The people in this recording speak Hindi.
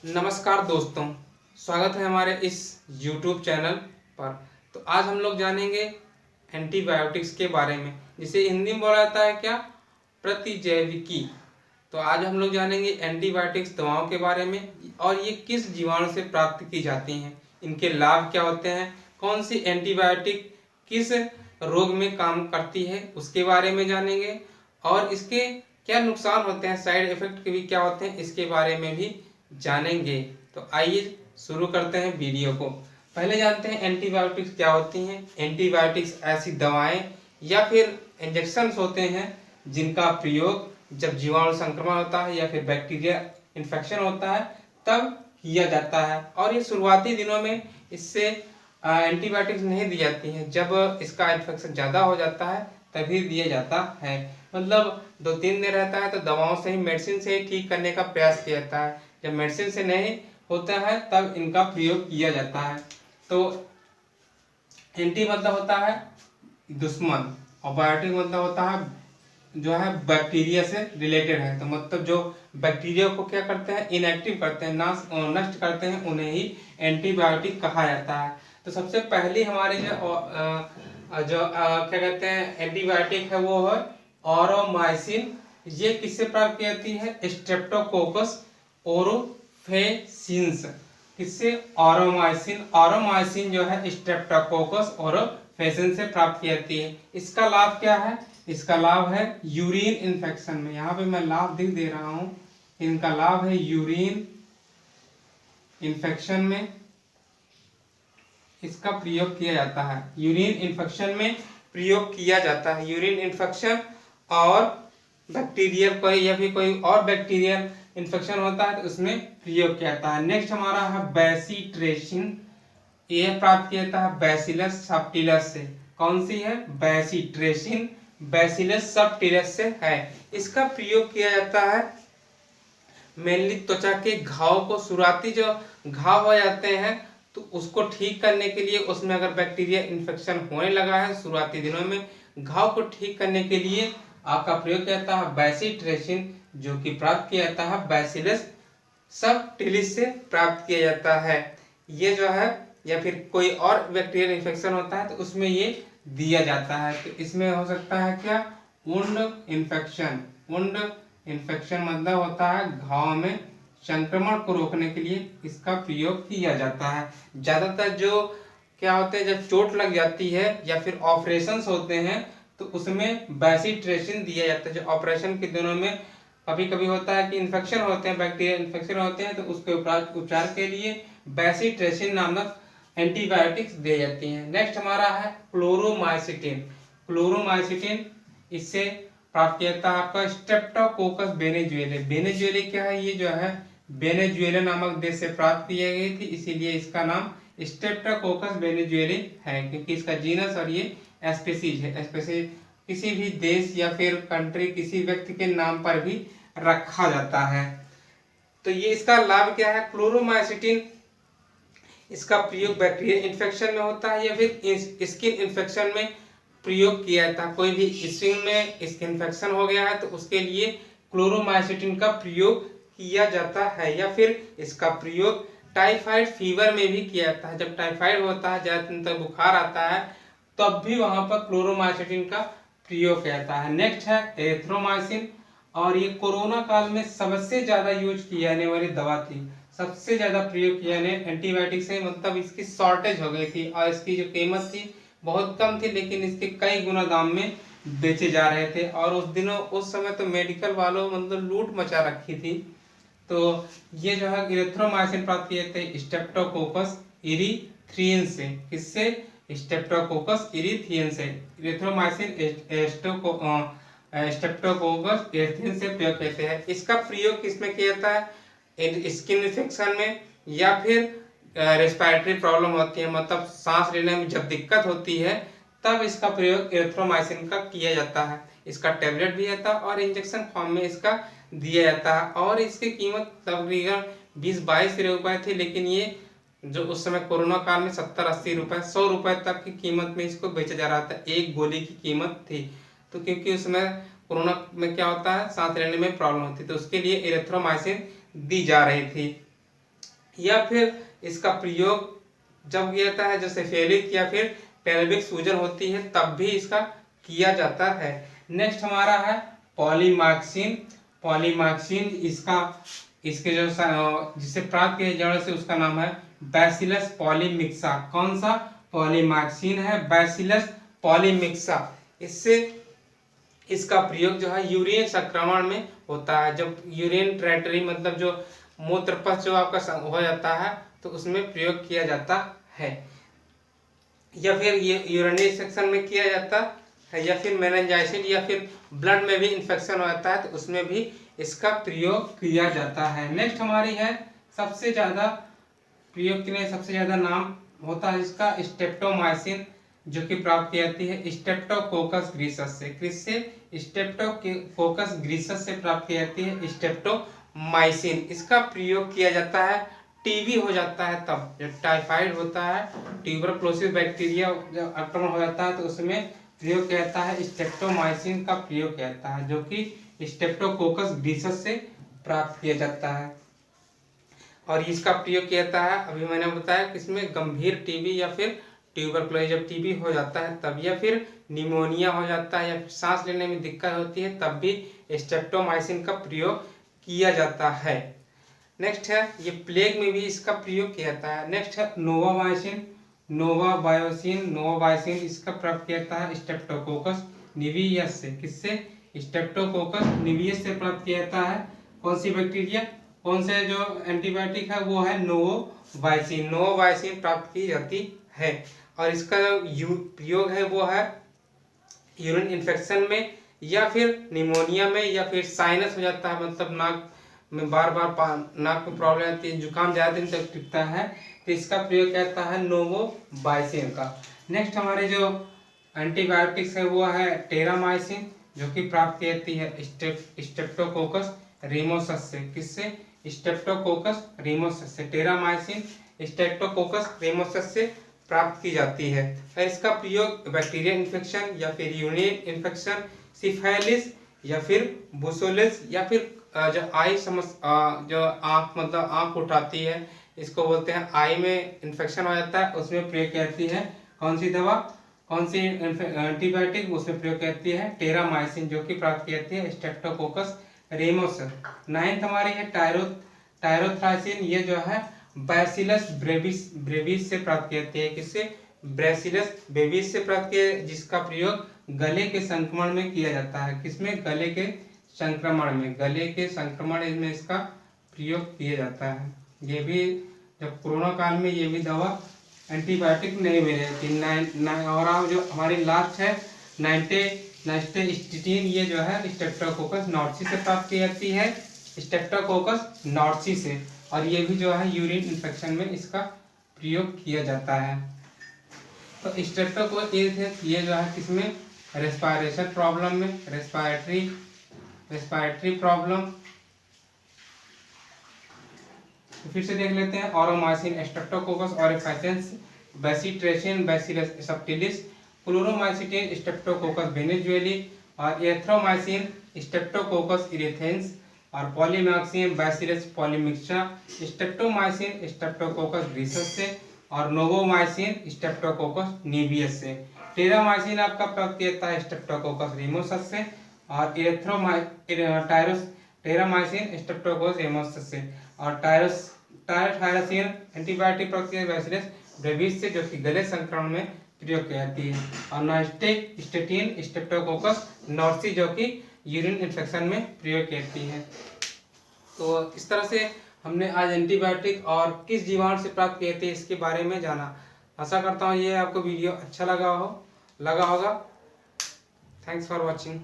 नमस्कार दोस्तों, स्वागत है हमारे इस YouTube चैनल पर। तो आज हम लोग जानेंगे एंटीबायोटिक्स के बारे में, जिसे हिंदी में बोला जाता है क्या, प्रतिजैविकी। तो आज हम लोग जानेंगे एंटीबायोटिक्स दवाओं के बारे में और ये किस जीवाणु से प्राप्त की जाती हैं, इनके लाभ क्या होते हैं, कौन सी एंटीबायोटिक किस रोग में काम करती है उसके बारे में जानेंगे और इसके क्या नुकसान होते हैं, साइड इफेक्ट भी क्या होते हैं इसके बारे में भी जानेंगे। तो आइए शुरू करते हैं वीडियो को। पहले जानते हैं एंटीबायोटिक्स क्या होती हैं। एंटीबायोटिक्स ऐसी दवाएं या फिर इंजेक्शंस होते हैं जिनका प्रयोग जब जीवाणु संक्रमण होता है या फिर बैक्टीरिया इन्फेक्शन होता है तब किया जाता है। और ये शुरुआती दिनों में इससे एंटीबायोटिक्स नहीं दी जाती हैं, जब इसका इन्फेक्शन ज़्यादा हो जाता है तभी दिया जाता है। मतलब 2-3 दिन रहता है तो दवाओं से ही, मेडिसिन से ही ठीक करने का प्रयास किया जाता है। जब मेडिसिन से नहीं होता है तब इनका प्रयोग किया जाता है। तो एंटी मतलब होता है दुश्मन और बायोटिक मतलब होता है जो है बैक्टीरिया से रिलेटेड है। तो मतलब जो बैक्टीरिया को क्या करते हैं, इनएक्टिव करते हैं, नष्ट करते हैं, उन्हें ही एंटीबायोटिक कहा जाता है। तो सबसे पहली हमारे क्या कहते हैं एंटीबायोटिक है वो है ऑरोमाइसिन। ये किससे प्राप्त की जाती है, स्ट्रेप्टोकोकस ओरोफेसिंस। किससे, ऑरोमाइसिन जो है स्ट्रेप्टोकोकस ओरोफेसिंस से प्राप्त की जाती है। इसका लाभ क्या है, इसका लाभ है यूरिन इन्फेक्शन में। यहाँ पे मैं लाभ दिख दे रहा हूँ, इनका लाभ है यूरिन इन्फेक्शन में इसका प्रयोग किया जाता है। यूरिन इन्फेक्शन में प्रयोग किया जाता है। यूरिन इन्फेक्शन और बैक्टीरियल कोई या फिर कोई और बैक्टीरियल इन्फेक्शन होता है तो उसमें प्रयोग किया जाता है। नेक्स्ट हमारा है बेसिट्रेसिन। यह प्राप्त किया जाता है बैसिलस सबटिलस से। कौन सी है, बेसिट्रेसिन बैसिलस सबटिलस से है। इसका प्रयोग किया जाता है मेनली त्वचा के घाव को, शुरुआती जो घाव हो जाते हैं तो उसको ठीक करने के लिए, उसमें अगर बैक्टीरिया इन्फेक्शन होने लगा है शुरुआती दिनों में, घाव को ठीक करने के लिए आपका प्रयोग किया जाता है बेसिट्रेसिन, जो कि प्राप्त किया जाता है बैसिलस सबटिलिस से प्राप्त किया जाता है। ये जो है, या फिर कोई और बैक्टीरियल इन्फेक्शन होता है तो उसमें ये दिया जाता है। तो इसमें हो सकता है क्या, वुंड इन्फेक्शन। वुंड इन्फेक्शन मतलब होता है घाव में संक्रमण को रोकने के लिए इसका प्रयोग किया जाता है। ज्यादातर जो क्या होते हैं, जब चोट लग जाती है या फिर ऑपरेशंस होते हैं तो उसमें बेसिट्रेसिन दिया जाता है। जो ऑपरेशन के दिनों में कभी कभी होता है कि इन्फेक्शन होते हैं, बैक्टीरिया इन्फेक्शन होते हैं, तो उसके उपचार के लिए बेसिट्रेसिन नामक एंटीबायोटिक्स दी जाती हैं। नेक्स्ट हमारा है क्लोरोमाइसिटिन। क्लोरोमाइसिटिन इससे प्राप्त किया जाता है आपका स्ट्रेप्टोकोकस वेनेजुएले। वेनेजुएले क्या है, ये जो है वेनेजुएला नामक देश से प्राप्त की गई थी, इसीलिए इसका नाम स्ट्रेप्टोकोकस वेनेजुएले है, क्योंकि इसका जीनस और ये स्पीसीज है। स्पीसीज किसी भी देश या फिर कंट्री, किसी व्यक्ति के नाम पर भी रखा जाता है। तो ये इसका लाभ क्या है, क्लोरोमाइसिटिन इसका प्रयोग बैक्टीरिया इन्फेक्शन में होता है या फिर स्किन इन्फेक्शन में प्रयोग किया जाता है। कोई भी स्किन में स्किन इन्फेक्शन हो गया है तो उसके लिए क्लोरोमाइसिटिन का प्रयोग किया जाता है। या फिर इसका प्रयोग टाइफाइड फीवर में भी किया जाता है। जब टाइफाइड होता है, ज्यादा दिन तक बुखार आता है, तब भी वहां पर क्लोरोमाइसिटिन का प्रयोग किया जाता है। नेक्स्ट है एरिथ्रोमाइसिन, और ये कोरोना काल में सबसे ज्यादा यूज की जाने वाली दवा थी। सबसे ज्यादा प्रयोग किया जाने एंटीबायोटिक से, मतलब इसकी शॉर्टेज हो गई थी और इसकी जो कीमत थी बहुत कम थी, लेकिन इसके कई गुना दाम में बेचे जा रहे थे। और उस समय तो मेडिकल वालों मतलब लूट मचा रखी थी। तो ये जो है इरिथ्रोमाइसिन प्राप्त किए थे स्ट्रेप्टोकोकस इरीथ्रियन से। किससे, स्ट्रेप्टोकोकस इरीथ्रियन से। इरिथ्रोमाइसिन स्ट्रेप्टोकोकस इरीथ्रियन से प्रयोग करते हैं। इसका प्रयोग किसमें किया जाता है, स्किन इन्फेक्शन में या फिर रेस्पिरेटरी प्रॉब्लम होती है, मतलब सांस लेने में जब दिक्कत होती है तब इसका प्रयोग एरिथ्रोमाइसिन का किया जाता है। इसका टैबलेट भी आता है और इंजेक्शन फॉर्म में इसका दिया जाता है। और इसकी कीमत तकरीबन 20-22 रुपए थी, लेकिन ये जो उस समय कोरोना काल में 70-80 रुपए, 100 रुपए तक की कीमत में इसको बेचा जा रहा था। एक गोली की कीमत थी। तो क्योंकि उसमें कोरोना में क्या होता है, सांस लेने में प्रॉब्लम होती है, तो उसके लिए एरिथ्रोमाइसिन दी जा रही थी। या फिर इसका प्रयोग जब किया जाता है, जैसे फेलिक या फिर पेल्विक सूजन होती है तब भी इसका किया जाता है। नेक्स्ट हमारा है पॉलीमार्क्सिन। पॉलीमार्क्सिन इसके जो जिसे प्राप्त किया जाने से उसका नाम है बैसिलस पॉलीमिक्सा। कौन सा पॉलीमार्क्सिन है? Bacillus polymyxa. इससे इसका प्रयोग जो है यूरिन संक्रमण में होता है। जब यूरिन ट्रैक्टरी मतलब जो मूत्रपथ जो आपका हो जाता है तो उसमें प्रयोग किया जाता है, या फिर ये यूरिनरी सेक्शन में किया जाता है, या फिर मेनिंजाइटिस या फिर ब्लड में भी इन्फेक्शन हो जाता है तो उसमें भी इसका प्रयोग किया जाता है। नेक्स्ट हमारी है सबसे ज़्यादा प्रयोग के लिए सबसे ज़्यादा नाम होता है इसका स्ट्रेप्टोमाइसिन, जो कि प्राप्त की जाती है स्ट्रेप्टोकोकस ग्रीसस से। किससे? स्ट्रेप्टोकोकस ग्रीसस से प्राप्त की जाती है स्ट्रेप्टोमाइसिन। इसका प्रयोग किया जाता है टीबी हो जाता है तब, जब टाइफाइड होता है, ट्यूबरकुलोसिस बैक्टीरिया जब आक्रमण हो जाता है तो उसमें प्रयोग किया जाता है स्ट्रेप्टोमाइसिन का प्रयोग किया जाता है, जो कि स्ट्रेप्टोकोकस ग्रीसस से प्राप्त किया जाता है। और इसका प्रयोग किया जाता है अभी मैंने बताया किसमें, गंभीर टीबी या फिर ट्यूबरकुलोसिस, जब टीबी हो जाता है तब, या फिर निमोनिया हो जाता है या फिर सांस लेने में दिक्कत होती है तब भी स्ट्रेप्टोमाइसिन का प्रयोग किया जाता है। नेक्स्ट है ये प्लेग में भी इसका प्रयोग किया जाता है। नेक्स्ट है नोवाबायोसिन। नोवाबायोसिन इसका प्राप्त किया जाता है स्ट्रेप्टोकोकस निवियस से। किससे? स्ट्रेप्टोकोकस निवियस से प्राप्त किया जाता है। कौन सी बैक्टीरिया, कौन से जो एंटीबायोटिक है वो है नोवाबायोसिन। नोवाबायोसिन प्राप्त की जाती है और इसका जो प्रयोग है वो है यूरिन इन्फेक्शन में या फिर निमोनिया में, या फिर साइनस हो जाता है मतलब नाक में बार नाक में प्रॉब्लम आती है, जुकाम ज़्यादा दिन तक टिकता है तो इसका प्रयोग किया जाता है नोवाबायोसिन का। नेक्स्ट हमारे जो एंटीबायोटिक्स है वो है टेरामाइसिन, जो कि प्राप्त की जाती है स्ट्रेप्टोकोकस रिमोसस से। किससे? स्ट्रेप्टोकोकस रिमोसस से। टेरामाइसिन स्ट्रेप्टोकोकस रिमोसस से प्राप्त की जाती है और इसका प्रयोग बैक्टीरियल इन्फेक्शन या फिर यूरिन इन्फेक्शन, सिफिलिस या फिर बुसोलिस, या फिर जो आई समस्या जो आँख मतलब आँख उठाती है इसको बोलते हैं, आई में इन्फेक्शन हो जाता है उसमें प्रयोग की जाती है कौन सी दवा, कौन सी एंटीबायोटिक, उसमें प्रयोग की जाती है टेरामाइसिन, जो कि प्राप्त की जाती है स्ट्रेप्टोकोकस रिमोसस। 9th हमारी है टायरोथ्राइसिन। ये जो है बैसिलस ब्रेविस से प्राप्त की जाती है। किससे? बैसिलस ब्रेविस से प्राप्त किया, जिसका प्रयोग गले के संक्रमण में किया जाता है। किसमें? गले के संक्रमण में। गले के संक्रमण में इसका प्रयोग किया जाता है। ये भी जब कोरोना काल में ये भी दवा एंटीबायोटिक नहीं मिल रही थी। और अब जो हमारी लास्ट है नाइस्टेस्टिन, ये जो है स्ट्रेप्टोकोकस नॉर्सी से प्राप्त की जाती है, स्ट्रेप्टोकोकस नॉर्सी से, और ये भी जो है यूरिन इन्फेक्शन में इसका प्रयोग किया जाता है। तो स्ट्रेप्टोकोकस ये जो है किसमें? रेस्पिरेशन प्रॉब्लम में, रेस्पिरेटरी प्रॉब्लम। तो फिर से देख लेते हैं aureomycin streptococcus aurifaciens, bacitracin bacillus subtilis, chloromycetin streptococcus venezuelae, और एरिथ्रोमाइसिन स्ट्रेप्टोकोकस इरिथेंस, और polymyxin bacillus polymyxa, streptomycin streptococcus griseus से, और नोवोमाइसिन स्ट्रेप्टोकोकस निवियस से। टेरामाइसिन आपका प्राप्त किया जाता है स्ट्रेप्टोकोकस रिमोसस से, और टेरामाइसिन स्ट्रेप्टोकोकस रिमोसस से, और टायरोथायरोसिन एंटीबायोटिक प्राप्त किया बैसिलस ब्रेविस से, जो कि गले संक्रमण में प्रयोग की जाती है, और नाइस्टेस्टिन स्ट्रेप्टोकोकस नॉर्सी, जो कि यूरिन इन्फेक्शन में प्रयोग की जाती है। तो इस तरह से हमने आज एंटीबायोटिक और किस जीवाणु से प्राप्त किए थे इसके बारे में जाना। आशा करता हूँ ये आपको वीडियो अच्छा लगा होगा। Thanks for watching.